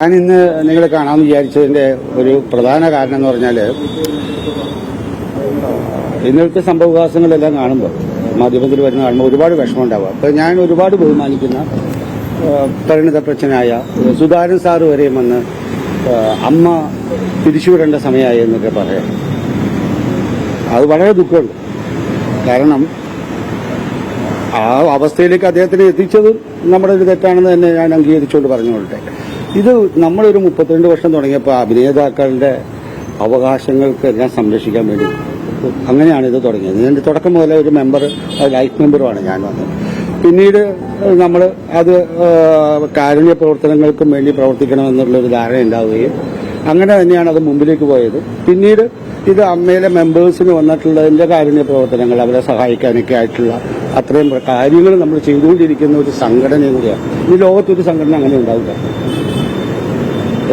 ഞാൻ ഇന്ന് നിങ്ങളെ കാണാമെന്ന് വിചാരിച്ചതിന്റെ ഒരു പ്രധാന കാരണം എന്ന് പറഞ്ഞാൽ ഇന്നത്തെ സംഭവവികാസങ്ങളെല്ലാം കാണുമ്പോൾ മാധ്യമത്തിൽ വരുന്ന കാണുമ്പോൾ ഒരുപാട് വിഷമം ഉണ്ടാവുക. അപ്പോൾ ഞാൻ ഒരുപാട് ബഹുമാനിക്കുന്ന പരിണിതപ്രച്ഛനായ സുധാകരൻ സാറ് വരെയും വന്ന് അമ്മ പിരിച്ചുവിടേണ്ട സമയമായി എന്നൊക്കെ പറയാം. അത് വളരെ ദുഃഖമുണ്ട്. കാരണം ആ അവസ്ഥയിലേക്ക് അദ്ദേഹത്തിന് എത്തിച്ചത് നമ്മുടെ ഒരു തെറ്റാണെന്ന് തന്നെ ഞാൻ അംഗീകരിച്ചുകൊണ്ട് പറഞ്ഞുകൊള്ളട്ടെ. ഇത് നമ്മളൊരു 32 വർഷം തുടങ്ങിയപ്പോൾ അഭിനേതാക്കളുടെ അവകാശങ്ങൾക്കെല്ലാം സംരക്ഷിക്കാൻ വേണ്ടി അങ്ങനെയാണ് ഇത് തുടങ്ങിയത്. ഇതിന്റെ തുടക്കം മുതലേ ഒരു മെമ്പർ, ലൈഫ് മെമ്പറുമാണ് ഞാൻ വന്നത്. പിന്നീട് നമ്മൾ അത് കാരുണ്യ പ്രവർത്തനങ്ങൾക്കും വേണ്ടി പ്രവർത്തിക്കണമെന്നുള്ളൊരു ധാരണ ഉണ്ടാവുകയും അങ്ങനെ തന്നെയാണ് അത് മുമ്പിലേക്ക് പോയത്. പിന്നീട് ഇത് അമ്മയിലെ മെമ്പേഴ്സിന് വന്നിട്ടുള്ളതിന്റെ കാരുണ്യ പ്രവർത്തനങ്ങൾ, അവരെ സഹായിക്കാനൊക്കെ ആയിട്ടുള്ള അത്രയും കാര്യങ്ങൾ നമ്മൾ ചെയ്തുകൊണ്ടിരിക്കുന്ന ഒരു സംഘടനയും കൂടിയാണ്. ഈ ലോകത്തൊരു സംഘടന അങ്ങനെ ഉണ്ടാവില്ല.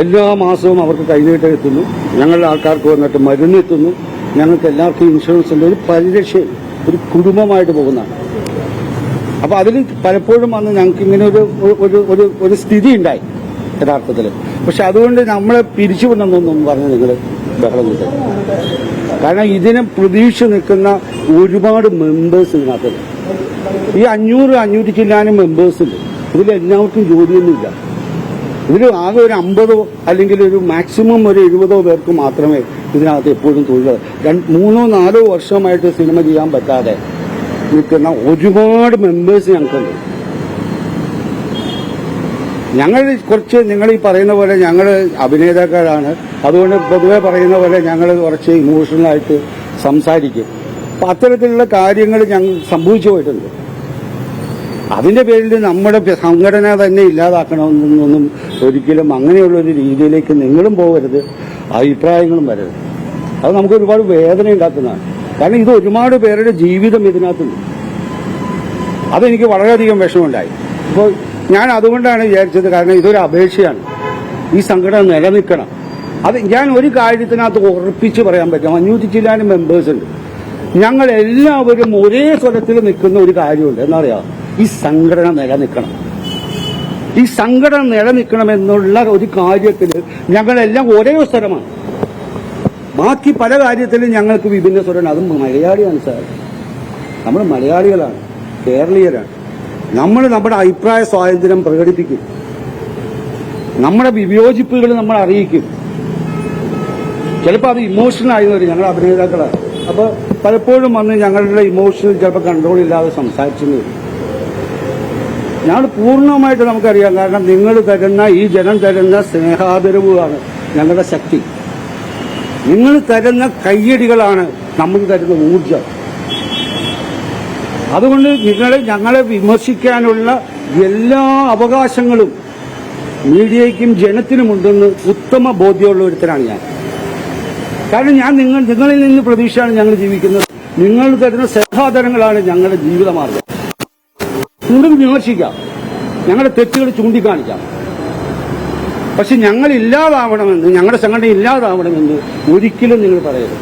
എല്ലാ മാസവും അവർക്ക് കൈനീട്ടം എത്തുന്നു, ഞങ്ങളുടെ ആൾക്കാർക്ക് വന്നിട്ട് മരുന്ന് എത്തുന്നു, ഞങ്ങൾക്ക് എല്ലാവർക്കും ഇൻഷുറൻസ് ഉണ്ട്, ഒരു പരിരക്ഷയും ഒരു കുടുംബമായിട്ട് പോകുന്നതാണ്. അപ്പൊ അതിൽ പലപ്പോഴും വന്ന് ഞങ്ങൾക്ക് ഇങ്ങനെ ഒരു സ്ഥിതി ഉണ്ടായി യഥാർത്ഥത്തിൽ. പക്ഷെ അതുകൊണ്ട് നമ്മളെ പിരിച്ചുവിടണമെന്നൊന്നും പറഞ്ഞ് നിങ്ങൾ ബഹളം കിട്ടും. കാരണം ഇതിനെ പ്രതീക്ഷ നിൽക്കുന്ന ഒരുപാട് മെമ്പേഴ്സ് ഇതിനകത്തുണ്ട്. ഈ 500 ചില്ലാനും മെമ്പേഴ്സ് ഉണ്ട്. ഇതിലെല്ലാവർക്കും ജോലിയൊന്നുമില്ല. ഇതിൽ ആകെ ഒരു 50 അല്ലെങ്കിൽ ഒരു മാക്സിമം ഒരു 70 പേർക്ക് മാത്രമേ ഇതിനകത്ത് എപ്പോഴും തൊഴിൽ. 3-4 വർഷമായിട്ട് സിനിമ ചെയ്യാൻ പറ്റാതെ നിൽക്കുന്ന ഒരുപാട് മെമ്പേഴ്സ് ഞങ്ങൾക്കുണ്ട്. ഞങ്ങൾ കുറച്ച് നിങ്ങൾ ഈ പറയുന്ന പോലെ ഞങ്ങൾ അഭിനേതാക്കളാണ്, അതുകൊണ്ട് പൊതുവെ പറയുന്ന പോലെ ഞങ്ങൾ കുറച്ച് ഇമോഷണലായിട്ട് സംസാരിക്കും. അപ്പം അത്തരത്തിലുള്ള കാര്യങ്ങൾ ഞങ്ങൾ സംഭവിച്ചു പോയിട്ടുണ്ട്. അതിന്റെ പേരിൽ നമ്മുടെ സംഘടന തന്നെ ഇല്ലാതാക്കണമെന്നൊന്നും ഒരിക്കലും അങ്ങനെയുള്ളൊരു രീതിയിലേക്ക് നിങ്ങളും പോകരുത്, അഭിപ്രായങ്ങളും വരരുത്. അത് നമുക്ക് ഒരുപാട് വേദന ഉണ്ടാക്കുന്നതാണ്. കാരണം ഇത് ഒരുപാട് പേരുടെ ജീവിതം ഇതിനകത്തുണ്ട്. അതെനിക്ക് വളരെയധികം വിഷമമുണ്ടായി. ഇപ്പോൾ ഞാൻ അതുകൊണ്ടാണ് വിചാരിച്ചത്, കാരണം ഇതൊരു അപേക്ഷയാണ്. ഈ സംഘടന നിലനിൽക്കണം. അത് ഞാൻ ഒരു കാര്യത്തിനകത്ത് ഉറപ്പിച്ച് പറയാൻ പറ്റും. 500 ചില്ലാനും മെമ്പേഴ്സ് ഉണ്ട്. ഞങ്ങൾ എല്ലാവരും ഒരേ സ്വരത്തിൽ നിൽക്കുന്ന ഒരു കാര്യമുണ്ട്. എന്നറിയാം, ഈ സംഘടന നിലനിൽക്കണം. ഈ സംഘടന നിലനിൽക്കണമെന്നുള്ള ഒരു കാര്യത്തിൽ ഞങ്ങളെല്ലാം ഒരേ സ്വരമാണ്. ബാക്കി പല കാര്യത്തിലും ഞങ്ങൾക്ക് വിഭിന്ന സ്വരമാണ്. അതും മലയാളിയാണ് സാർ. നമ്മൾ മലയാളികളാണ്, കേരളീയരാണ്. നമ്മൾ നമ്മുടെ അഭിപ്രായ സ്വാതന്ത്ര്യം പ്രകടിപ്പിക്കും, നമ്മുടെ വിയോജിപ്പുകൾ നമ്മൾ അറിയിക്കും. ചിലപ്പോൾ അത് ഇമോഷണൽ ആയി വരും. ഞങ്ങൾ അഭിനേതാക്കളാണ്. അപ്പോൾ പലപ്പോഴും വന്ന് ഞങ്ങളുടെ ഇമോഷണൽ ചിലപ്പോൾ കൺട്രോൾ ഇല്ലാതെ സംസാരിച്ചു വരും. ഞങ്ങൾ പൂർണ്ണമായിട്ട് നമുക്കറിയാം. കാരണം നിങ്ങൾ തരുന്ന, ഈ ജനം തരുന്ന സ്നേഹാദരവുമാണ് ഞങ്ങളുടെ ശക്തി. നിങ്ങൾ തരുന്ന കയ്യടികളാണ് നമുക്ക് തരുന്ന ഊർജം. അതുകൊണ്ട് ഞങ്ങളെ വിമർശിക്കാനുള്ള എല്ലാ അവകാശങ്ങളും മീഡിയയ്ക്കും ജനത്തിനുമുണ്ടെന്ന് ഉത്തമ ബോധ്യമുള്ള ഒരുത്തരാണ് ഞാൻ. കാരണം ഞാൻ നിങ്ങളിൽ നിന്ന് പ്രതീക്ഷയാണ് ഞങ്ങൾ ജീവിക്കുന്നത്. നിങ്ങൾ തരുന്ന സ്നേഹാദരങ്ങളാണ് ഞങ്ങളുടെ ജീവിതമാർഗം. നിങ്ങൾക്ക് വിമർശിക്കാം, ഞങ്ങളുടെ തെറ്റുകൾ ചൂണ്ടിക്കാണിക്കാം. പക്ഷെ ഞങ്ങൾ ഇല്ലാതാവണമെന്ന്, ഞങ്ങളുടെ സംഘടന ഇല്ലാതാവണമെന്ന് ഒരിക്കലും നിങ്ങൾ പറയരുത്.